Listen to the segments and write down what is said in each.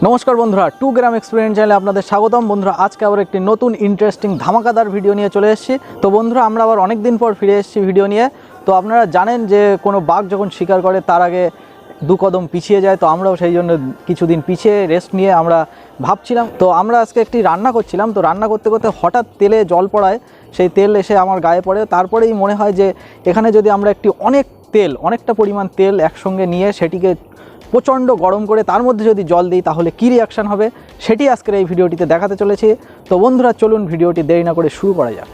নমস্কার বন্ধুরা, 2 গ্রাম এক্সপেরিয়েন্স চ্যানেলে আপনাদের স্বাগতম। বন্ধুরা, আজকে আবার একটি নতুন ইন্টারেস্টিং ধামাকাদার ভিডিও নিয়ে চলে এসেছি। তো বন্ধুরা, আমরা আবার অনেক দিন পর ফিরে এসেছি ভিডিও নিয়ে। তো আপনারা জানেন যে কোনো বাঘ যখন শিকার করে তার আগে 2 কদম পিছিয়ে যায়। তো আমরাও সেই জন্য কিছুদিন পিছিয়ে রেস্ট নিয়ে আমরা ভাবছিলাম। তো আমরা আজকে একটি রান্না করছিলাম। তো রান্না করতে করতে হঠাৎ তেলে জল পড়ায় সেই তেল এসে আমার গায়ে পড়ে। তারপরেই মনে হয় যে এখানে যদি আমরা অনেকটা পরিমাণ তেল একসঙ্গে নিয়ে সেটিকে প্রচণ্ড গরম করে তার মধ্যে যদি জল দিই তাহলে কী রিয়াকশান হবে সেটি আজকের এই ভিডিওটিতে দেখাতে চলেছি। তো বন্ধুরা, চলুন ভিডিওটি দেরি না করে শুরু করা যাক।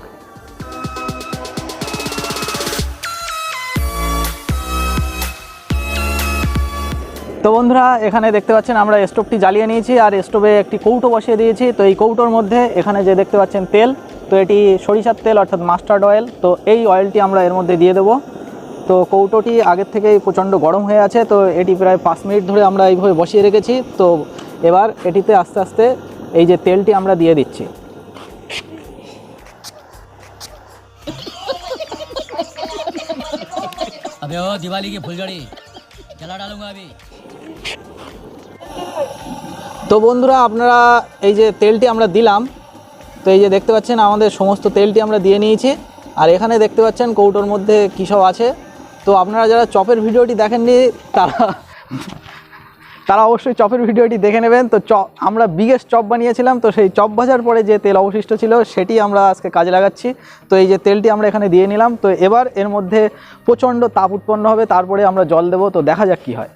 তো বন্ধুরা, এখানে দেখতে পাচ্ছেন আমরা স্টোভটি জ্বালিয়ে নিয়েছি আর স্টোভে একটি কৌটো বসিয়ে দিয়েছি। তো এই কৌটোর মধ্যে এখানে যে দেখতে পাচ্ছেন তেল, তো এটি সরিষার তেল অর্থাৎ মাস্টার্ড অয়েল। তো এই অয়েলটি আমরা এর মধ্যে দিয়ে দেবো। তো কৌটোটি আগের থেকেই প্রচণ্ড গরম হয়ে আছে। তো এটি প্রায় 5 মিনিট ধরে আমরা এইভাবে বসিয়ে রেখেছি। তো এবার এটিতে আস্তে আস্তে এই যে তেলটি আমরা দিয়ে দিচ্ছি। अबे ओ दिवाली की फुलझड़ी जला डालूंगा अभी। তো বন্ধুরা, আপনারা এই যে তেলটি আমরা দিলাম, তো এই যে দেখতে পাচ্ছেন আমাদের সমস্ত তেলটি আমরা দিয়ে নিয়েছি। আর এখানে দেখতে পাচ্ছেন কৌটোর মধ্যে কী সব আছে। তো আপনারা যারা চপের ভিডিওটি দেখেননি তারা অবশ্যই চপের ভিডিওটি দেখে নেবেন। তো আমরা বিগেস্ট চপ বানিয়েছিলাম। তো সেই চপ ভাজার পরে যে তেল অবশিষ্ট ছিল সেটি আমরা আজকে কাজে লাগাচ্ছি। তো এই যে তেলটি আমরা এখানে দিয়ে নিলাম। তো এবার এর মধ্যে প্রচণ্ড তাপ উৎপন্ন হবে, তারপরে আমরা জল দেব। তো দেখা যাক কী হয়।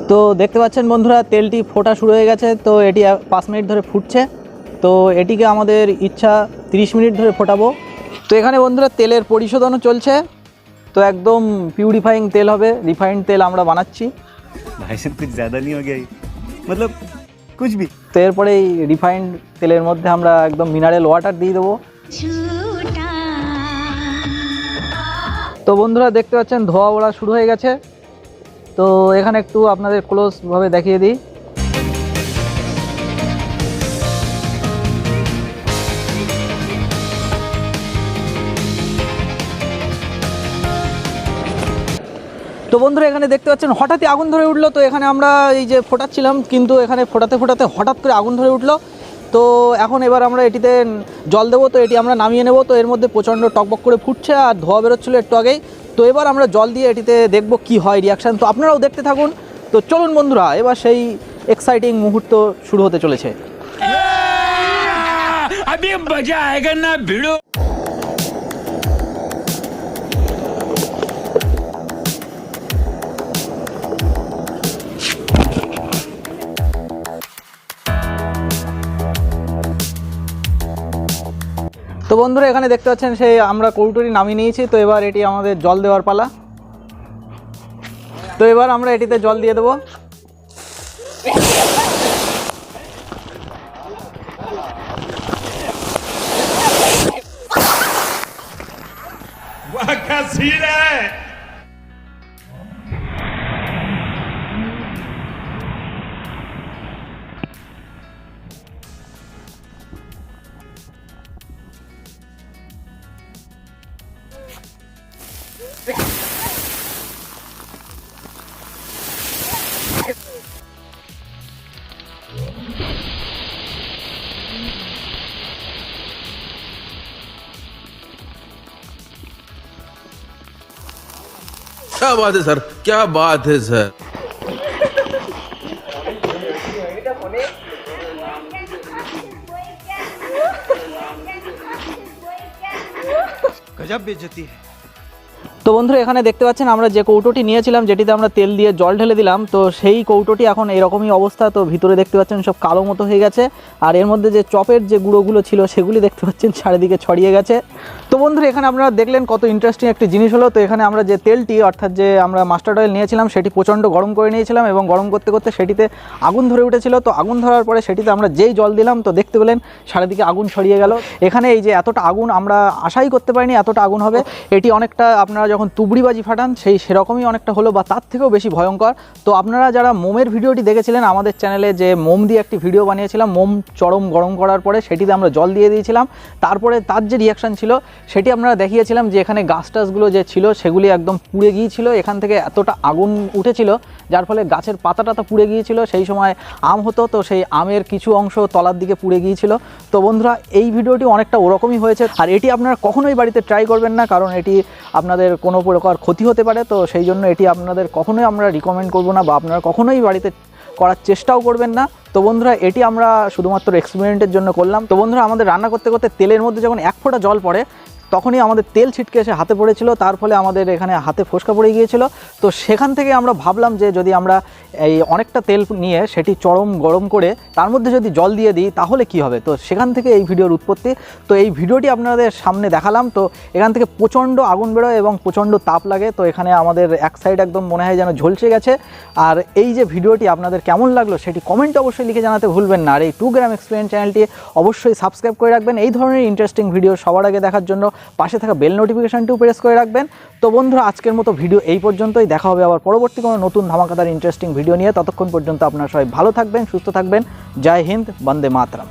তো দেখতে পাচ্ছেন বন্ধুরা, তেলটি ফোটা শুরু হয়ে গেছে। তো এটি 5 মিনিট ধরে ফুটছে। তো এটিকে আমাদের ইচ্ছা 30 মিনিট ধরে ফোটাবো। তো এখানে বন্ধুরা তেলের পরিশোধনও চলছে। তো একদম পিউরিফাইং তেল হবে, রিফাইন্ড তেল আমরা বানাচ্ছি। भाई साहब कुछ ज़्यादा नहीं हो गया ये? मतलब कुछ भी। তো এরপরে এই রিফাইন্ড তেলের মধ্যে আমরা একদম মিনারেল ওয়াটার দিয়ে দেবো। তো বন্ধুরা, দেখতে পাচ্ছেন ধোয়া ওড়া শুরু হয়ে গেছে। তো এখানে একটু আপনাদের ক্লোজভাবে দেখিয়ে দিই। তো বন্ধুরা, এখানে দেখতে পাচ্ছেন হঠাৎই আগুন ধরে উঠলো। তো এখানে আমরা এই যে ফোটাচ্ছিলাম, কিন্তু এখানে ফোটাতে ফোটাতে হঠাৎ করে আগুন ধরে উঠলো। তো এখন এবার আমরা এটিতে জল দেবো। তো এটি আমরা নামিয়ে নেব। তো এর মধ্যে প্রচণ্ড টকবক করে ফুটছে আর ধোয়া বেরোচ্ছিলো একটু আগেই। তো এবার আমরা জল দিয়ে এটিতে দেখব কি হয় রিয়াকশান। তো আপনারাও দেখতে থাকুন। তো চলুন বন্ধুরা, এবার সেই এক্সাইটিং মুহূর্ত শুরু হতে চলেছে। अभी मजा आएगा ना भिड़ो। তো বন্ধুরা, এখানে দেখতে পাচ্ছেন সেই আমরা কৌটোটি নামিয়ে নিয়েছি। তো এবার এটি আমাদের জল দেওয়ার পালা। তো এবার আমরা এটিতে জল দিয়ে দেবো। वाह क्या सीन है। क्या बात है सर, क्या बात है सर। गजब बेइज्जती है। তো বন্ধুরা, এখানে দেখতে পাচ্ছেন আমরা যে কৌটোটি নিয়েছিলাম, যেটিতে আমরা তেল দিয়ে জল ঢেলে দিলাম, তো সেই কৌটোটি এখন এরকমই অবস্থা। তো ভিতরে দেখতে পাচ্ছেন সব কালো মতো হয়ে গেছে। আর এর মধ্যে যে চপের যে গুঁড়োগুলো ছিল সেগুলি দেখতে পাচ্ছেন চারিদিকে ছড়িয়ে গেছে। তো বন্ধুরা, এখানে আপনারা দেখলেন কত ইন্টারেস্টিং একটি জিনিস হলো। তো এখানে আমরা যে তেলটি অর্থাৎ যে আমরা মাস্টার্ড অয়েল নিয়েছিলাম সেটি প্রচণ্ড গরম করে নিয়েছিলাম এবং গরম করতে করতে সেটিতে আগুন ধরে উঠেছিল। তো আগুন ধরার পরে সেটিতে আমরা যেই জল দিলাম, তো দেখতে পেলেন চারিদিকে আগুন ছড়িয়ে গেল। এখানে এই যে এতটা আগুন আমরা আশাই করতে পারিনি এতটা আগুন হবে। এটি অনেকটা আপনারা যখন তুবড়িবাজি ফাটান সেরকমই অনেকটা হলো, বা তার থেকেও বেশি ভয়ঙ্কর। তো আপনারা যারা মোমের ভিডিওটি দেখেছিলেন আমাদের চ্যানেলে, যে মোম দিয়ে একটি ভিডিও বানিয়েছিলাম, মোম চরম গরম করার পরে সেটিতে আমরা জল দিয়ে দিয়েছিলাম, তারপরে তার যে রিয়াকশান ছিল সেটি আপনারা দেখিয়েছিলাম যে এখানে গাছ টাছগুলো যে ছিল সেগুলি একদম পুড়ে গিয়েছিল, এখান থেকে এতটা আগুন উঠেছিল যার ফলে গাছের পাতা টাতা পুড়ে গিয়েছিল। সেই সময় আম হতো, তো সেই আমের কিছু অংশ তলার দিকে পুড়ে গিয়েছিল। তো বন্ধুরা এই ভিডিওটি অনেকটা ওরকমই হয়েছে, আর এটি আপনারা কখনোই বাড়িতে ট্রাই করবেন না, কারণ এটি আপনাদের কোনো প্রকার ক্ষতি হতে পারে। তো সেই জন্য এটি আপনাদের কখনোই আমরা রিকমেন্ড করব না, বা আপনারা কখনোই বাড়িতে করার চেষ্টাও করবেন না। তো বন্ধুরা এটি আমরা শুধুমাত্র এক্সপেরিমেন্টের জন্য করলাম। তো বন্ধুরা আমাদের রান্না করতে করতে তেলের মধ্যে যখন এক ফোঁটা জল পড়ে তখনই আমাদের তেল ছিটকে এসে হাতে পড়েছিল, তার ফলে আমাদের এখানে হাতে ফোসকা পড়ে গিয়েছিল। তো সেখান থেকে আমরা ভাবলাম যে যদি আমরা এই অনেকটা তেল নিয়ে সেটি চরম গরম করে তার মধ্যে যদি জল দিয়ে দিই তাহলে কি হবে। তো সেখান থেকে এই ভিডিওর উৎপত্তি। তো এই ভিডিওটি আপনাদের সামনে দেখালাম। তো এখান থেকে প্রচণ্ড আগুন বেরোয় এবং প্রচণ্ড তাপ লাগে। তো এখানে আমাদের এক সাইড একদম মনে হয় যেন ঝলসে গেছে। আর এই যে ভিডিওটি আপনাদের কেমন লাগলো সেটি কমেন্টে অবশ্যই লিখে জানাতে ভুলবেন না। আর এই 2 গ্রাম এক্সপেরিয়েন্স চ্যানেলটি অবশ্যই সাবস্ক্রাইব করে রাখবেন এই ধরনের ইন্টারেস্টিং ভিডিও সবার আগে দেখার জন্য। পাশে থাকা বেল নোটিফিকেশনটিও প্রেস করে রাখবেন। তো বন্ধুরা আজকের মতো ভিডিও এই পর্যন্তই, দেখা হবে আবার পরবর্তী কোনো নতুন ধামাকাদার ইন্টারেস্টিং ভিডিও নিয়ে। ততক্ষণ পর্যন্ত আপনারা সবাই ভালো থাকবেন, সুস্থ থাকবেন। জয় হিন্দ, বন্দে মাতরম।